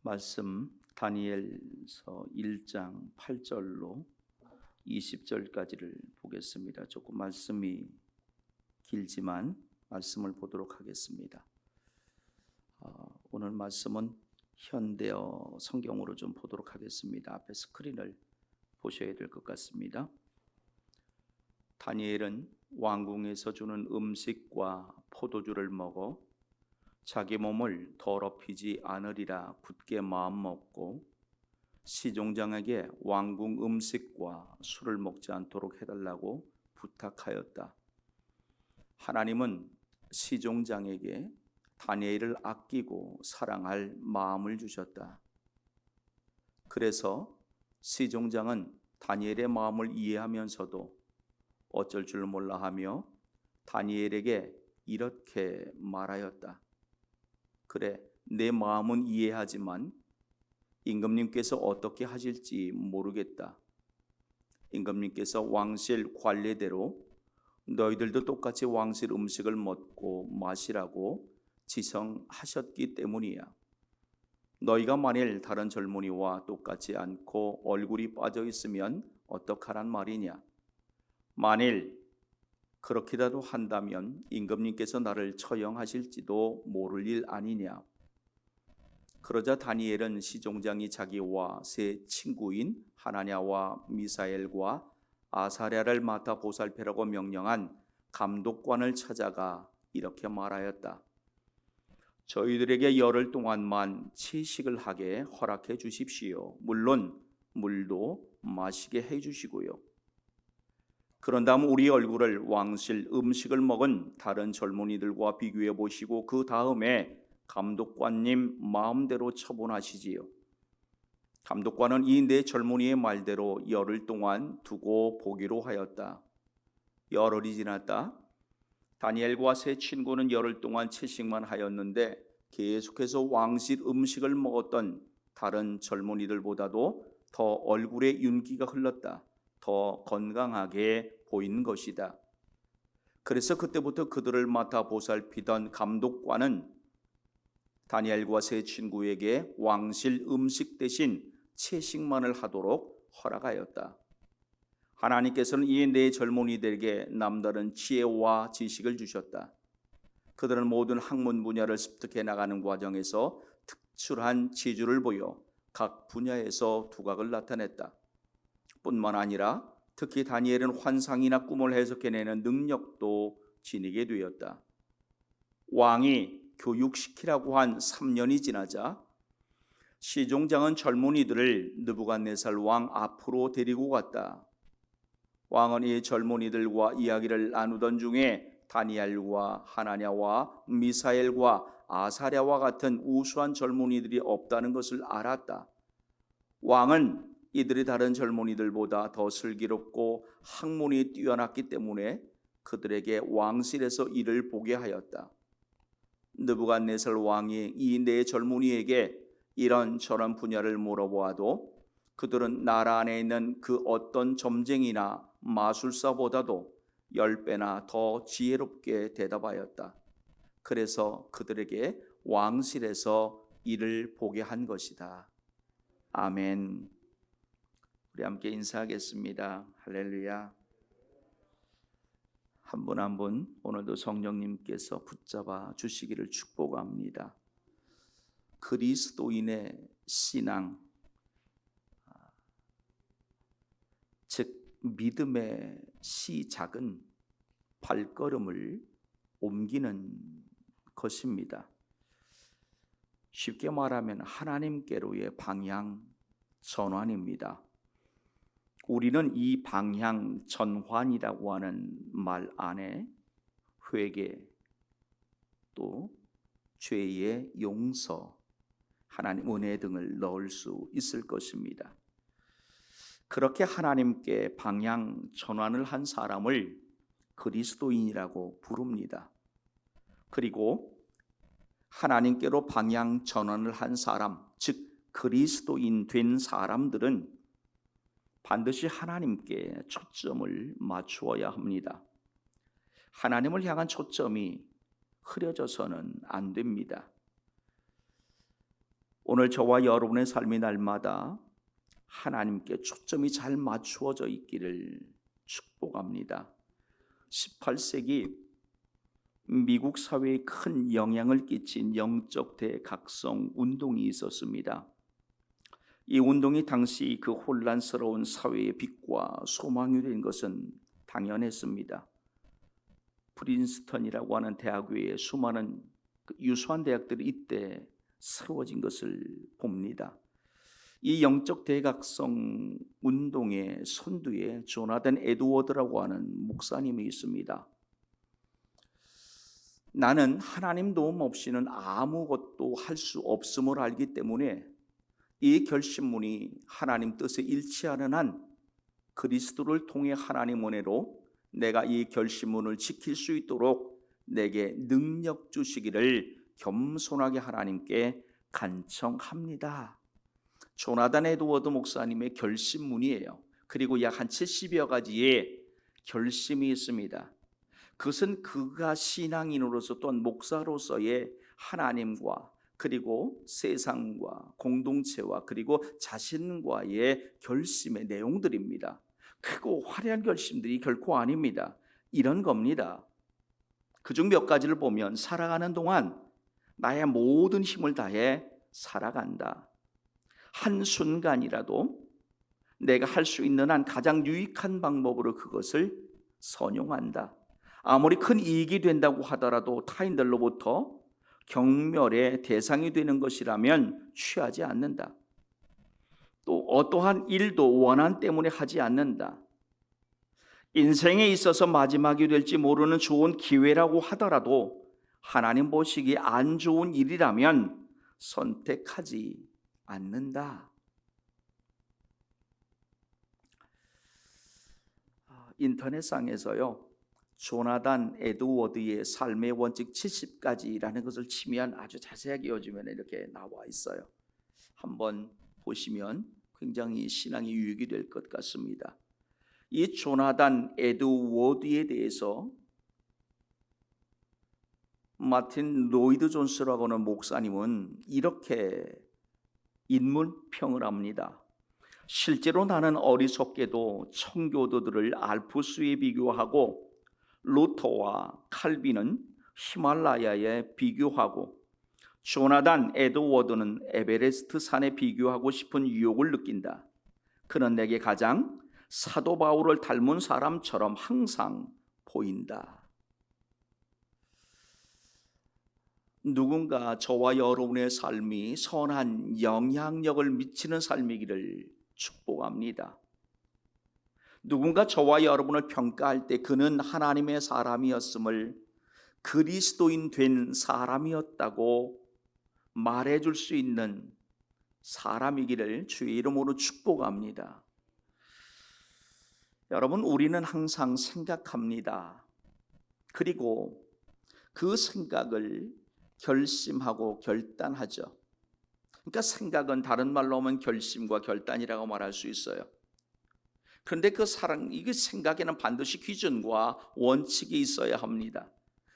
말씀 다니엘서 1장 8절로 20절까지를 보겠습니다. 조금 말씀이 길지만 말씀을 보도록 하겠습니다. 오늘 말씀은 현대어 성경으로 좀 보도록 하겠습니다. 앞에 스크린을 보셔야 될 것 같습니다. 다니엘은 왕궁에서 주는 음식과 포도주를 먹어 자기 몸을 더럽히지 않으리라 굳게 마음먹고 시종장에게 왕궁 음식과 술을 먹지 않도록 해달라고 부탁하였다. 하나님은 시종장에게 다니엘을 아끼고 사랑할 마음을 주셨다. 그래서 시종장은 다니엘의 마음을 이해하면서도 어쩔 줄 몰라 하며 다니엘에게 이렇게 말하였다. 그래, 내 마음은 이해하지만 임금님께서 어떻게 하실지 모르겠다. 임금님께서 왕실 관례대로 너희들도 똑같이 왕실 음식을 먹고 마시라고 지성하셨기 때문이야. 너희가 만일 다른 젊은이와 똑같지 않고 얼굴이 빠져 있으면 어떡하란 말이냐. 만일 그렇게라도 한다면 임금님께서 나를 처형하실지도 모를 일 아니냐. 그러자 다니엘은 시종장이 자기와 세 친구인 하나냐와 미사엘과 아사랴를 맡아 보살펴라고 명령한 감독관을 찾아가 이렇게 말하였다. 저희들에게 열흘 동안만 채식을 하게 허락해 주십시오. 물론 물도 마시게 해 주시고요. 그런 다음 우리 얼굴을 왕실 음식을 먹은 다른 젊은이들과 비교해 보시고 그 다음에 감독관님 마음대로 처분하시지요. 감독관은 이 네 젊은이의 말대로 열흘 동안 두고 보기로 하였다. 열흘이 지났다. 다니엘과 세 친구는 열흘 동안 채식만 하였는데 계속해서 왕실 음식을 먹었던 다른 젊은이들보다도 더 얼굴에 윤기가 흘렀다. 더 건강하게 보이는 것이다. 그래서 그때부터 그들을 맡아 보살피던 감독관은 다니엘과 세 친구에게 왕실 음식 대신 채식만을 하도록 허락하였다. 하나님께서는 이 네 젊은이들에게 남다른 지혜와 지식을 주셨다. 그들은 모든 학문 분야를 습득해 나가는 과정에서 특출한 재주를 보여 각 분야에서 두각을 나타냈다. 뿐만 아니라 특히 다니엘은 환상이나 꿈을 해석해내는 능력도 지니게 되었다. 왕이 교육시키라고 한 3년이 지나자 시종장은 젊은이들을 느부갓네살 왕 앞으로 데리고 갔다. 왕은 이 젊은이들과 이야기를 나누던 중에 다니엘과 하나냐와 미사엘과 아사랴와 같은 우수한 젊은이들이 없다는 것을 알았다. 왕은 이들이 다른 젊은이들보다 더 슬기롭고 학문이 뛰어났기 때문에 그들에게 왕실에서 일을 보게 하였다. 느부갓네살 왕이 이 네 젊은이에게 이런저런 분야를 물어보아도 그들은 나라 안에 있는 그 어떤 점쟁이나 마술사보다도 10배나 더 지혜롭게 대답하였다. 그래서 그들에게 왕실에서 일을 보게 한 것이다. 아멘. 우리 함께 인사하겠습니다. 할렐루야. 한 분 한 분 오늘도 성령님께서 붙잡아 주시기를 축복합니다. 그리스도인의 신앙, 즉 믿음의 시작은 발걸음을 옮기는 것입니다. 쉽게 말하면 하나님께로의 방향 전환입니다. 우리는 이 방향 전환이라고 하는 말 안에 회개, 또 죄의 용서, 하나님 은혜 등을 넣을 수 있을 것입니다. 그렇게 하나님께 방향 전환을 한 사람을 그리스도인이라고 부릅니다. 그리고 하나님께로 방향 전환을 한 사람, 즉 그리스도인 된 사람들은 반드시 하나님께 초점을 맞추어야 합니다. 하나님을 향한 초점이 흐려져서는 안 됩니다. 오늘 저와 여러분의 삶이 날마다 하나님께 초점이 잘 맞추어져 있기를 축복합니다. 18세기 미국 사회에 큰 영향을 끼친 영적 대각성 운동이 있었습니다. 이 운동이 당시 그 혼란스러운 사회의 빛과 소망이 된 것은 당연했습니다. 프린스턴이라고 하는 대학 외에 수많은 유수한 대학들이 이때 세워진 것을 봅니다. 이 영적 대각성 운동의 선두에 조나단 에드워드라고 하는 목사님이 있습니다. 나는 하나님 도움 없이는 아무것도 할 수 없음을 알기 때문에 이 결심문이 하나님 뜻에 일치하는 한 그리스도를 통해 하나님 은혜로 내가 이 결심문을 지킬 수 있도록 내게 능력 주시기를 겸손하게 하나님께 간청합니다. 조나단 에드워드 목사님의 결심문이에요. 그리고 약 한 70여 가지의 결심이 있습니다. 그것은 그가 신앙인으로서 또한 목사로서의 하나님과 그리고 세상과 공동체와 그리고 자신과의 결심의 내용들입니다. 크고 화려한 결심들이 결코 아닙니다. 이런 겁니다. 그중 몇 가지를 보면 살아가는 동안 나의 모든 힘을 다해 살아간다. 한순간이라도 내가 할 수 있는 한 가장 유익한 방법으로 그것을 선용한다. 아무리 큰 이익이 된다고 하더라도 타인들로부터 경멸의 대상이 되는 것이라면 취하지 않는다. 또 어떠한 일도 원한 때문에 하지 않는다. 인생에 있어서 마지막이 될지 모르는 좋은 기회라고 하더라도 하나님 보시기에 안 좋은 일이라면 선택하지 않는다. 인터넷상에서요, 조나단 에드워드의 삶의 원칙 70가지라는 것을 치면 아주 자세하게 요즘에는 이렇게 나와 있어요. 한번 보시면 굉장히 신앙이 유익이 될 것 같습니다. 이 조나단 에드워드에 대해서 마틴 로이드 존스라고 하는 목사님은 이렇게 인물평을 합니다. 실제로 나는 어리석게도 청교도들을 알프스에 비교하고 루터와 칼빈은 히말라야에 비교하고 조나단 에드워드는 에베레스트 산에 비교하고 싶은 유혹을 느낀다. 그는 내게 가장 사도 바울을 닮은 사람처럼 항상 보인다. 누군가 저와 여러분의 삶이 선한 영향력을 미치는 삶이기를 축복합니다. 누군가 저와 여러분을 평가할 때 그는 하나님의 사람이었음을, 그리스도인 된 사람이었다고 말해줄 수 있는 사람이기를 주의 이름으로 축복합니다. 여러분, 우리는 항상 생각합니다. 그리고 그 생각을 결심하고 결단하죠. 그러니까 생각은 다른 말로 하면 결심과 결단이라고 말할 수 있어요. 그런데 이게 생각에는 반드시 기준과 원칙이 있어야 합니다.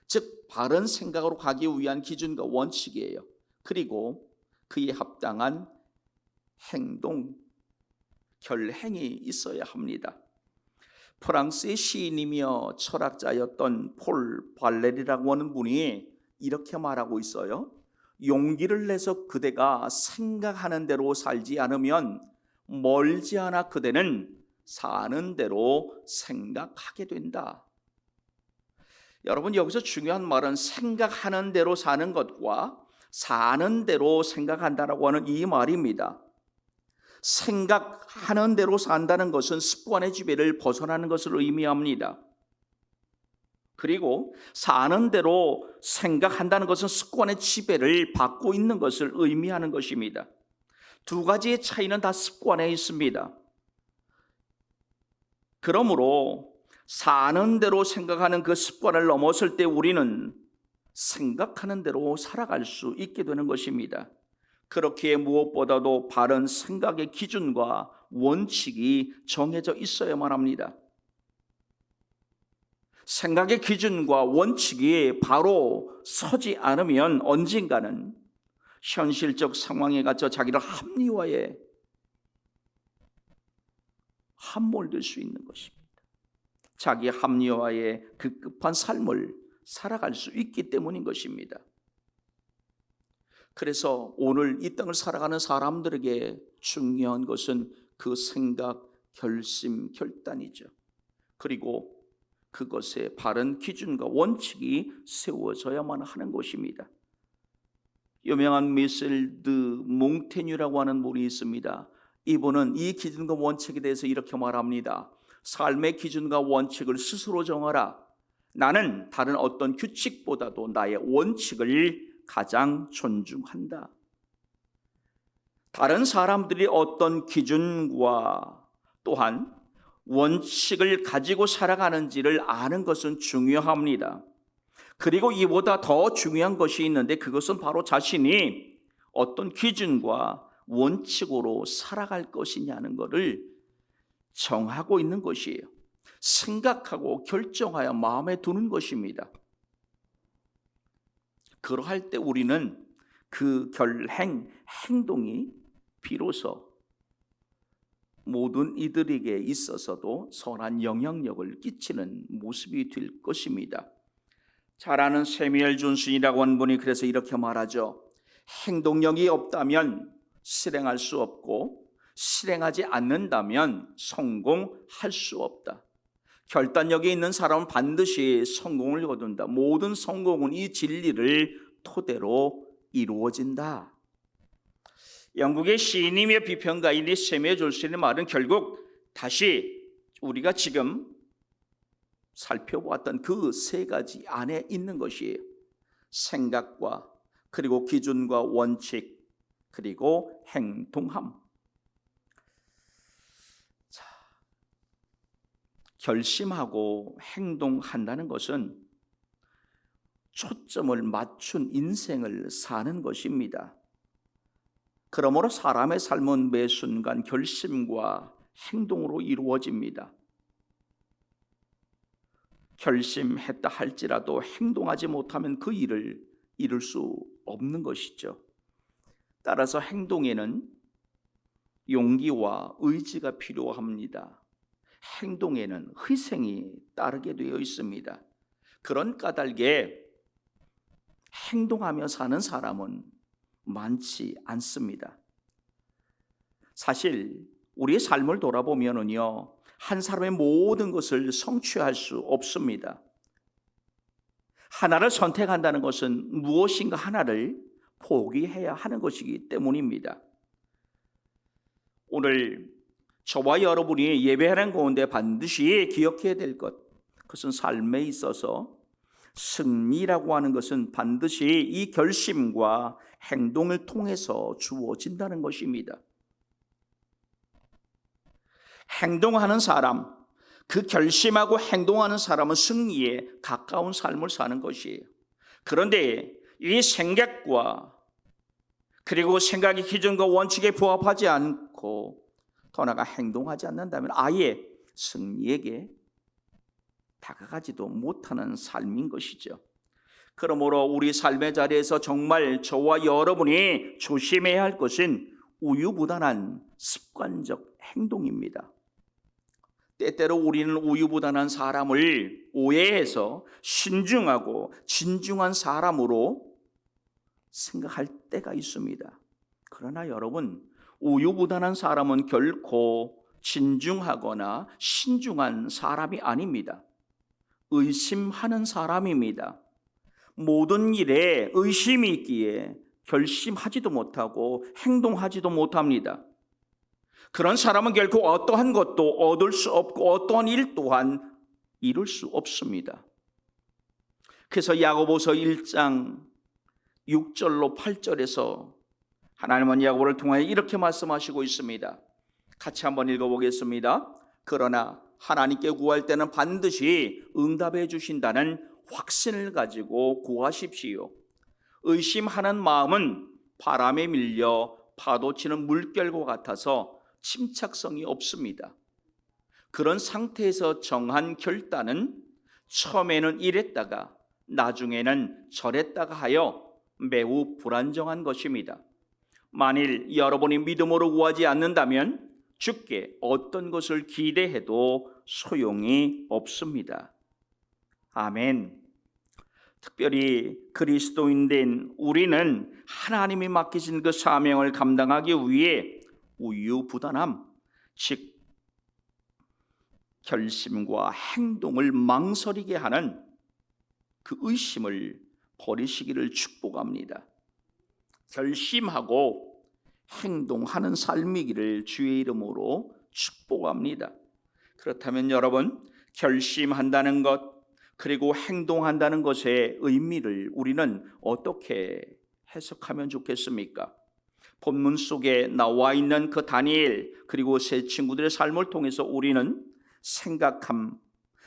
즉 바른 생각으로 가기 위한 기준과 원칙이에요. 그리고 그에 합당한 행동, 결행이 있어야 합니다. 프랑스의 시인이며 철학자였던 폴 발레리라고 하는 분이 이렇게 말하고 있어요. 용기를 내서 그대가 생각하는 대로 살지 않으면 멀지 않아 그대는 사는 대로 생각하게 된다. 여러분, 여기서 중요한 말은 생각하는 대로 사는 것과 사는 대로 생각한다라고 하는 이 말입니다. 생각하는 대로 산다는 것은 습관의 지배를 벗어나는 것을 의미합니다. 그리고 사는 대로 생각한다는 것은 습관의 지배를 받고 있는 것을 의미하는 것입니다. 두 가지의 차이는 다 습관에 있습니다. 그러므로 사는 대로 생각하는 그 습관을 넘었을 때 우리는 생각하는 대로 살아갈 수 있게 되는 것입니다. 그렇기에 무엇보다도 바른 생각의 기준과 원칙이 정해져 있어야만 합니다. 생각의 기준과 원칙이 바로 서지 않으면 언젠가는 현실적 상황에 갇혀 자기를 합리화에 함몰될 수 있는 것입니다. 자기 합리화의 급급한 삶을 살아갈 수 있기 때문인 것입니다. 그래서 오늘 이 땅을 살아가는 사람들에게 중요한 것은 그 생각, 결심, 결단이죠. 그리고 그것에 바른 기준과 원칙이 세워져야만 하는 것입니다. 유명한 미셀드 몽테뉴라고 하는 분이 있습니다. 이분은 이 기준과 원칙에 대해서 이렇게 말합니다. 삶의 기준과 원칙을 스스로 정하라. 나는 다른 어떤 규칙보다도 나의 원칙을 가장 존중한다. 다른 사람들이 어떤 기준과 또한 원칙을 가지고 살아가는지를 아는 것은 중요합니다. 그리고 이보다 더 중요한 것이 있는데 그것은 바로 자신이 어떤 기준과 원칙으로 살아갈 것이냐는 것을 정하고 있는 것이에요. 생각하고 결정하여 마음에 두는 것입니다. 그러할 때 우리는 그 행동이 비로소 모든 이들에게 있어서도 선한 영향력을 끼치는 모습이 될 것입니다. 잘 아는 세미엘 존슨이라고 하는 분이 그래서 이렇게 말하죠. 행동력이 없다면 실행할 수 없고 실행하지 않는다면 성공할 수 없다. 결단력이 있는 사람은 반드시 성공을 거둔다. 모든 성공은 이 진리를 토대로 이루어진다. 영국의 시인이며 비평가인 이 세미엘 존슨의 말은 결국 다시 우리가 지금 살펴보았던 그 세 가지 안에 있는 것이에요. 생각과 그리고 기준과 원칙 그리고 행동함. 자, 결심하고 행동한다는 것은 초점을 맞춘 인생을 사는 것입니다. 그러므로 사람의 삶은 매 순간 결심과 행동으로 이루어집니다. 결심했다 할지라도 행동하지 못하면 그 일을 이룰 수 없는 것이죠. 따라서 행동에는 용기와 의지가 필요합니다. 행동에는 희생이 따르게 되어 있습니다. 그런 까닭에 행동하며 사는 사람은 많지 않습니다. 사실 우리의 삶을 돌아보면은요, 한 사람의 모든 것을 성취할 수 없습니다. 하나를 선택한다는 것은 무엇인가 하나를 포기해야 하는 것이기 때문입니다. 오늘 저와 여러분이 예배하는 가운데 반드시 기억해야 될 것, 그것은 삶에 있어서 승리라고 하는 것은 반드시 이 결심과 행동을 통해서 주어진다는 것입니다. 행동하는 사람, 그 결심하고 행동하는 사람은 승리에 가까운 삶을 사는 것이에요. 그런데 이 생각과 그리고 생각의 기준과 원칙에 부합하지 않고 더 나아가 행동하지 않는다면 아예 승리에게 다가가지도 못하는 삶인 것이죠. 그러므로 우리 삶의 자리에서 정말 저와 여러분이 조심해야 할 것은 우유부단한 습관적 행동입니다. 때때로 우리는 우유부단한 사람을 오해해서 신중하고 진중한 사람으로 생각할 때가 있습니다. 그러나 여러분, 우유부단한 사람은 결코 진중하거나 신중한 사람이 아닙니다. 의심하는 사람입니다. 모든 일에 의심이 있기에 결심하지도 못하고 행동하지도 못합니다. 그런 사람은 결코 어떠한 것도 얻을 수 없고 어떠한 일 또한 이룰 수 없습니다. 그래서 야고보서 1장 6절로 8절에서 하나님은 야고보를 통하여 이렇게 말씀하시고 있습니다. 같이 한번 읽어보겠습니다. 그러나 하나님께 구할 때는 반드시 응답해 주신다는 확신을 가지고 구하십시오. 의심하는 마음은 바람에 밀려 파도치는 물결과 같아서 침착성이 없습니다. 그런 상태에서 정한 결단은 처음에는 이랬다가 나중에는 저랬다가 하여 매우 불안정한 것입니다. 만일 여러분이 믿음으로 구하지 않는다면 주께 어떤 것을 기대해도 소용이 없습니다. 아멘. 특별히 그리스도인된 우리는 하나님이 맡기신 그 사명을 감당하기 위해 우유부단함, 즉 결심과 행동을 망설이게 하는 그 의심을 버리시기를 축복합니다. 결심하고 행동하는 삶이기를 주의 이름으로 축복합니다. 그렇다면 여러분, 결심한다는 것 그리고 행동한다는 것의 의미를 우리는 어떻게 해석하면 좋겠습니까? 본문 속에 나와 있는 그 다니엘 그리고 세 친구들의 삶을 통해서 우리는 생각함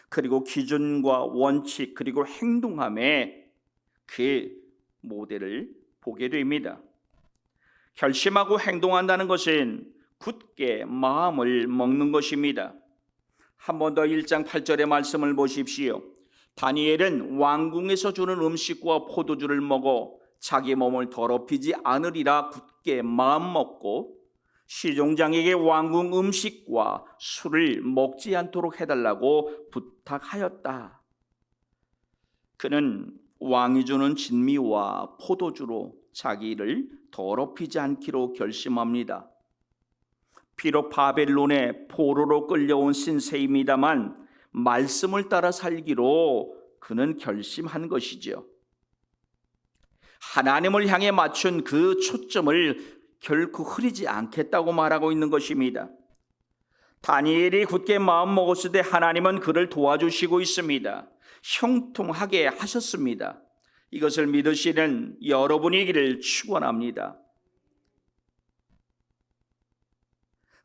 그리고 기준과 원칙 그리고 행동함의 그 모델을 보게 됩니다. 결심하고 행동한다는 것은 굳게 마음을 먹는 것입니다. 한 번 더 1장 8절의 말씀을 보십시오. 다니엘은 왕궁에서 주는 음식과 포도주를 먹어 자기 몸을 더럽히지 않으리라 굳게 마음먹고 시종장에게 왕궁 음식과 술을 먹지 않도록 해달라고 부탁하였다. 그는 왕이 주는 진미와 포도주로 자기를 더럽히지 않기로 결심합니다. 비록 바벨론의 포로로 끌려온 신세입니다만 말씀을 따라 살기로 그는 결심한 것이죠. 하나님을 향해 맞춘 그 초점을 결코 흐리지 않겠다고 말하고 있는 것입니다. 다니엘이 굳게 마음먹었을 때 하나님은 그를 도와주시고 있습니다. 형통하게 하셨습니다. 이것을 믿으시는 여러분이기를 축원합니다.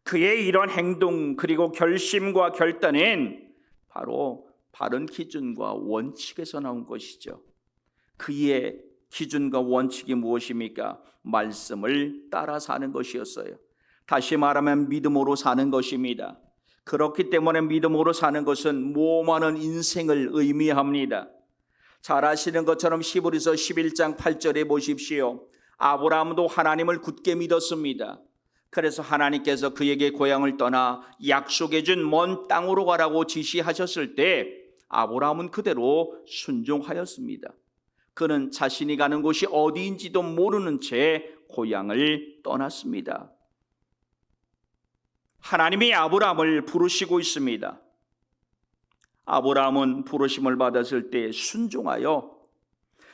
그의 이런 행동 그리고 결심과 결단은 바로 바른 기준과 원칙에서 나온 것이죠. 그의 기준과 원칙이 무엇입니까? 말씀을 따라 사는 것이었어요. 다시 말하면 믿음으로 사는 것입니다. 그렇기 때문에 믿음으로 사는 것은 모험하는 인생을 의미합니다. 잘 아시는 것처럼 히브리서 11장 8절에 보십시오. 아브라함도 하나님을 굳게 믿었습니다. 그래서 하나님께서 그에게 고향을 떠나 약속해 준 먼 땅으로 가라고 지시하셨을 때 아브라함은 그대로 순종하였습니다. 그는 자신이 가는 곳이 어디인지도 모르는 채 고향을 떠났습니다. 하나님이 아브라함을 부르시고 있습니다. 아브라함은 부르심을 받았을 때 순종하여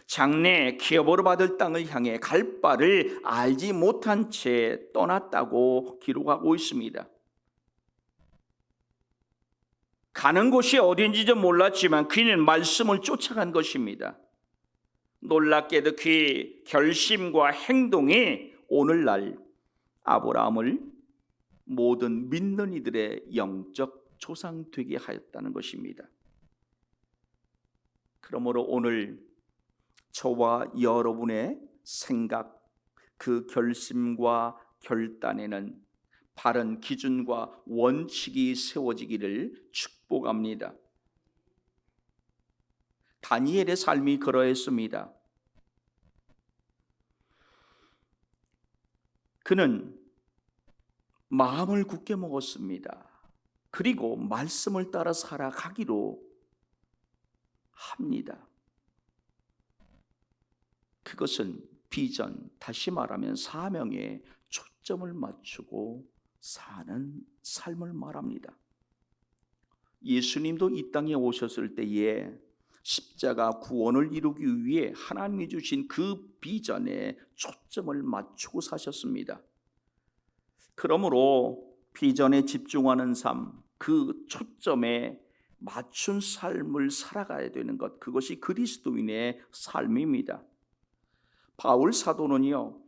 장래 기업으로 받을 땅을 향해 갈 바를 알지 못한 채 떠났다고 기록하고 있습니다. 가는 곳이 어딘지도 몰랐지만 그는 말씀을 쫓아간 것입니다. 놀랍게도 그 결심과 행동이 오늘날 아브라함을 모든 믿는 이들의 영적 조상 되게 하였다는 것입니다. 그러므로 오늘 저와 여러분의 생각, 그 결심과 결단에는 바른 기준과 원칙이 세워지기를 축복합니다. 다니엘의 삶이 그러했습니다. 그는 마음을 굳게 먹었습니다. 그리고 말씀을 따라 살아가기로 합니다. 그것은 비전, 다시 말하면 사명에 초점을 맞추고 사는 삶을 말합니다. 예수님도 이 땅에 오셨을 때에 십자가 구원을 이루기 위해 하나님이 주신 그 비전에 초점을 맞추고 사셨습니다. 그러므로 비전에 집중하는 삶, 그 초점에 맞춘 삶을 살아가야 되는 것, 그것이 그리스도인의 삶입니다. 바울 사도는요,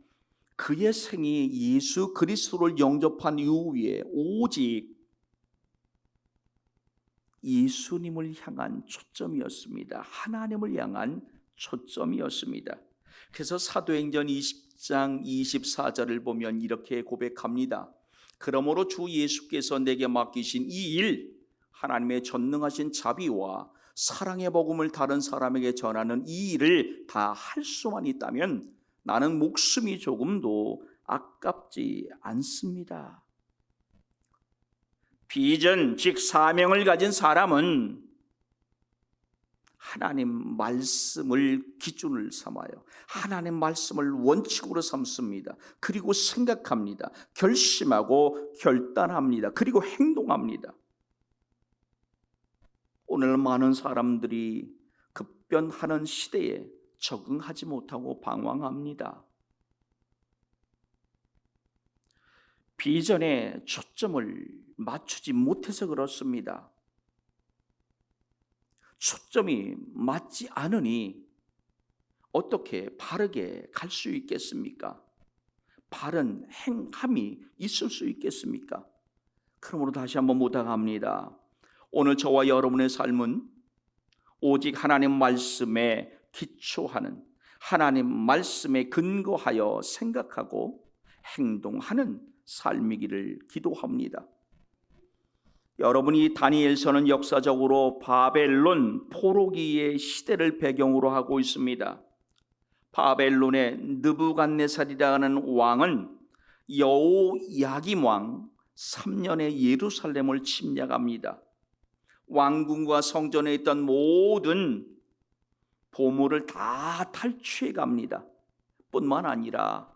그의 생이 예수 그리스도를 영접한 이후에 오직 예수님을 향한 초점이었습니다. 하나님을 향한 초점이었습니다. 그래서 사도행전 20장 24절을 보면 이렇게 고백합니다. 그러므로 주 예수께서 내게 맡기신 이 일, 하나님의 전능하신 자비와 사랑의 복음을 다른 사람에게 전하는 이 일을 다 할 수만 있다면 나는 목숨이 조금도 아깝지 않습니다. 비전, 즉 사명을 가진 사람은 하나님 말씀을 기준을 삼아요. 하나님 말씀을 원칙으로 삼습니다. 그리고 생각합니다. 결심하고 결단합니다. 그리고 행동합니다. 오늘 많은 사람들이 급변하는 시대에 적응하지 못하고 방황합니다. 비전에 초점을 맞추지 못해서 그렇습니다. 초점이 맞지 않으니 어떻게 바르게 갈 수 있겠습니까? 바른 행함이 있을 수 있겠습니까? 그러므로 다시 한번 부탁합니다. 오늘 저와 여러분의 삶은 오직 하나님 말씀에 기초하는, 하나님 말씀에 근거하여 생각하고 행동하는 삶이기를 기도합니다. 여러분이 다니엘서는 역사적으로 바벨론 포로기의 시대를 배경으로 하고 있습니다. 바벨론의 느부갓네살이라는 왕은 여호야김 왕 3년에 예루살렘을 침략합니다. 왕궁과 성전에 있던 모든 보물을 다 탈취해 갑니다. 뿐만 아니라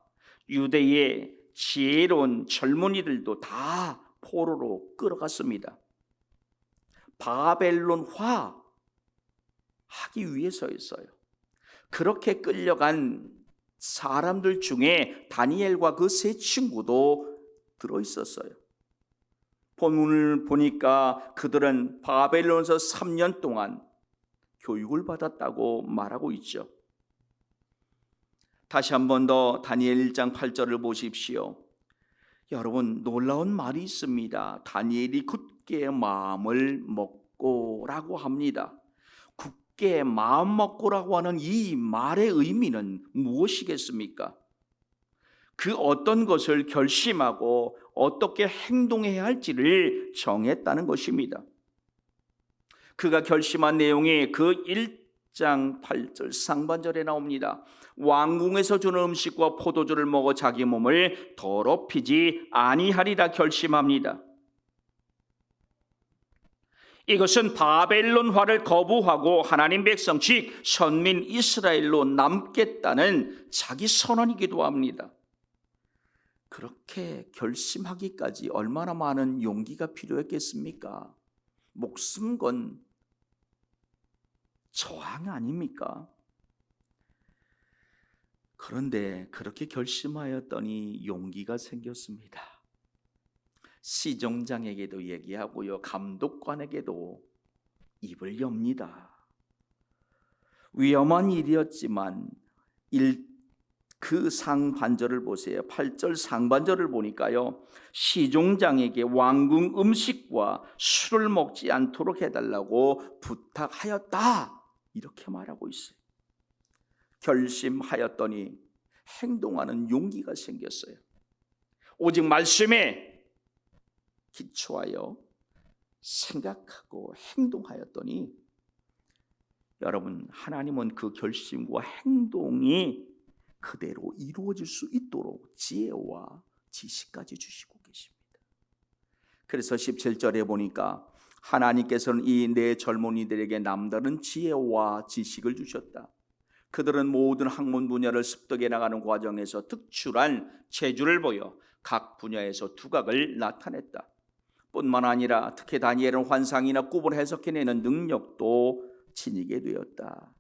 유대의 지혜로운 젊은이들도 다 포로로 끌어갔습니다. 바벨론화 하기 위해서였어요. 그렇게 끌려간 사람들 중에 다니엘과 그 세 친구도 들어있었어요. 본문을 보니까 그들은 바벨론에서 3년 동안 교육을 받았다고 말하고 있죠. 다시 한 번 더 다니엘 1장 8절을 보십시오. 여러분, 놀라운 말이 있습니다. 다니엘이 굳게 마음을 먹고라고 합니다. 굳게 마음 먹고라고 하는 이 말의 의미는 무엇이겠습니까? 그 어떤 것을 결심하고 어떻게 행동해야 할지를 정했다는 것입니다. 그가 결심한 내용이 그 1장 8절 상반절에 나옵니다. 왕궁에서 주는 음식과 포도주를 먹어 자기 몸을 더럽히지 아니하리라 결심합니다. 이것은 바벨론화를 거부하고 하나님 백성 즉 선민 이스라엘로 남겠다는 자기 선언이기도 합니다. 그렇게 결심하기까지 얼마나 많은 용기가 필요했겠습니까? 목숨 건 저항 아닙니까? 그런데 그렇게 결심하였더니 용기가 생겼습니다. 시종장에게도 얘기하고요, 감독관에게도 입을 엽니다. 위험한 일이었지만 그 상반절을 보세요. 8절 상반절을 보니까요, 시종장에게 왕궁 음식과 술을 먹지 않도록 해달라고 부탁하였다 이렇게 말하고 있어요. 결심하였더니 행동하는 용기가 생겼어요. 오직 말씀에 기초하여 생각하고 행동하였더니 여러분, 하나님은 그 결심과 행동이 그대로 이루어질 수 있도록 지혜와 지식까지 주시고 계십니다. 그래서 17절에 보니까 하나님께서는 이 네 젊은이들에게 남다른 지혜와 지식을 주셨다. 그들은 모든 학문 분야를 습득해 나가는 과정에서 특출한 재주를 보여 각 분야에서 두각을 나타냈다. 뿐만 아니라 특히 다니엘은 환상이나 꿈을 해석해내는 능력도 지니게 되었다.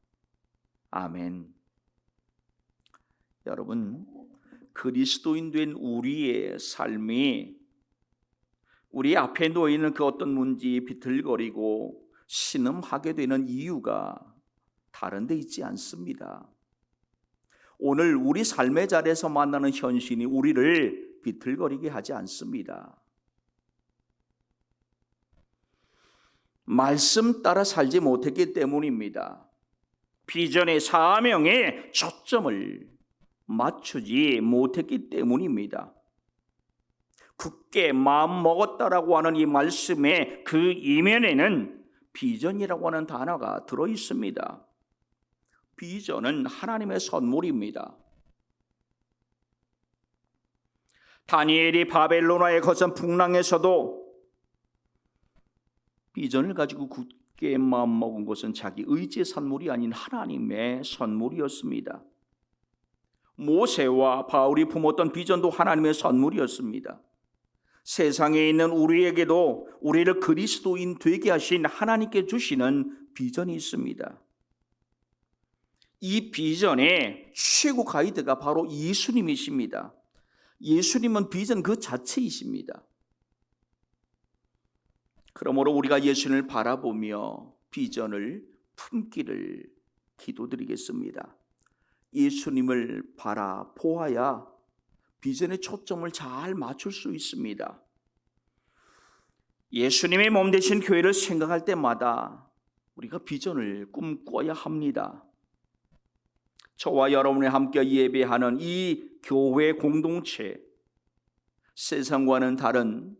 아멘. 여러분, 그리스도인 된 우리의 삶이 우리 앞에 놓이는 그 어떤 문제에 비틀거리고 신음하게 되는 이유가 다른 데 있지 않습니다. 오늘 우리 삶의 자리에서 만나는 현실이 우리를 비틀거리게 하지 않습니다. 말씀 따라 살지 못했기 때문입니다. 비전의 사명에 초점을 맞추지 못했기 때문입니다. 굳게 마음 먹었다라고 하는 이 말씀의 그 이면에는 비전이라고 하는 단어가 들어 있습니다. 비전은 하나님의 선물입니다. 다니엘이 바벨로나에 거선 풍랑에서도 비전을 가지고 굳게 마음먹은 것은 자기 의지의 선물이 아닌 하나님의 선물이었습니다. 모세와 바울이 품었던 비전도 하나님의 선물이었습니다. 세상에 있는 우리에게도 우리를 그리스도인 되게 하신 하나님께 주시는 비전이 있습니다. 이 비전의 최고 가이드가 바로 예수님이십니다. 예수님은 비전 그 자체이십니다. 그러므로 우리가 예수님을 바라보며 비전을 품기를 기도드리겠습니다. 예수님을 바라보아야 비전의 초점을 잘 맞출 수 있습니다. 예수님의 몸 되신 교회를 생각할 때마다 우리가 비전을 꿈꿔야 합니다. 저와 여러분이 함께 예배하는 이 교회 공동체, 세상과는 다른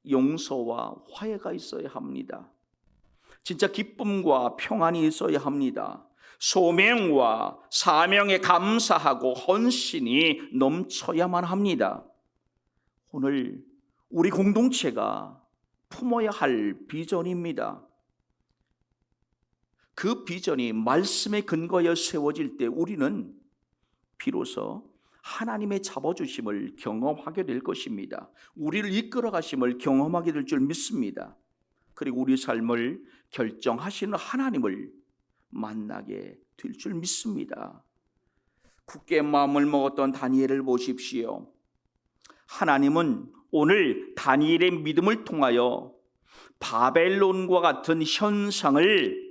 용서와 화해가 있어야 합니다. 진짜 기쁨과 평안이 있어야 합니다. 소명과 사명에 감사하고 헌신이 넘쳐야만 합니다. 오늘 우리 공동체가 품어야 할 비전입니다. 그 비전이 말씀에 근거하여 세워질 때 우리는 비로소 하나님의 잡아주심을 경험하게 될 것입니다. 우리를 이끌어 가심을 경험하게 될 줄 믿습니다. 그리고 우리 삶을 결정하시는 하나님을 만나게 될 줄 믿습니다. 굳게 마음을 먹었던 다니엘을 보십시오. 하나님은 오늘 다니엘의 믿음을 통하여 바벨론과 같은 현상을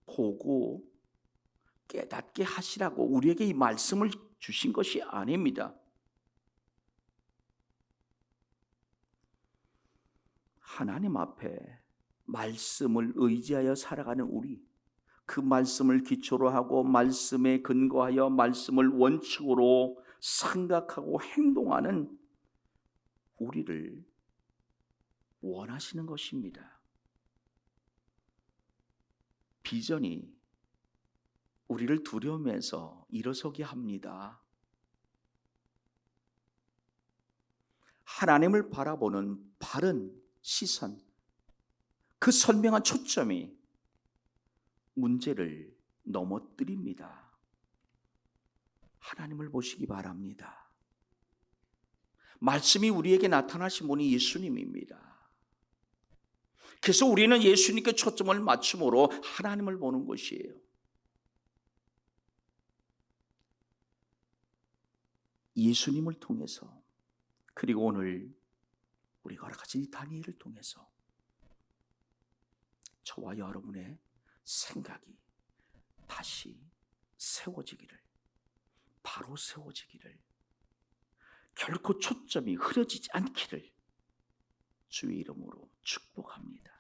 보고 깨닫게 하시라고 우리에게 이 말씀을 주신 것이 아닙니다. 하나님 앞에 말씀을 의지하여 살아가는 우리, 그 말씀을 기초로 하고 말씀에 근거하여 말씀을 원칙으로 생각하고 행동하는 우리를 원하시는 것입니다. 비전이 우리를 두려움에서 일어서게 합니다. 하나님을 바라보는 바른 시선, 그 선명한 초점이 문제를 넘어뜨립니다. 하나님을 보시기 바랍니다. 말씀이 우리에게 나타나신 분이 예수님입니다. 그래서 우리는 예수님께 초점을 맞춤으로 하나님을 보는 것이에요. 예수님을 통해서, 그리고 오늘 우리가 가진 다니엘을 통해서 저와 여러분의 생각이 다시 세워지기를, 바로 세워지기를, 결코 초점이 흐려지지 않기를 주의 이름으로 축복합니다.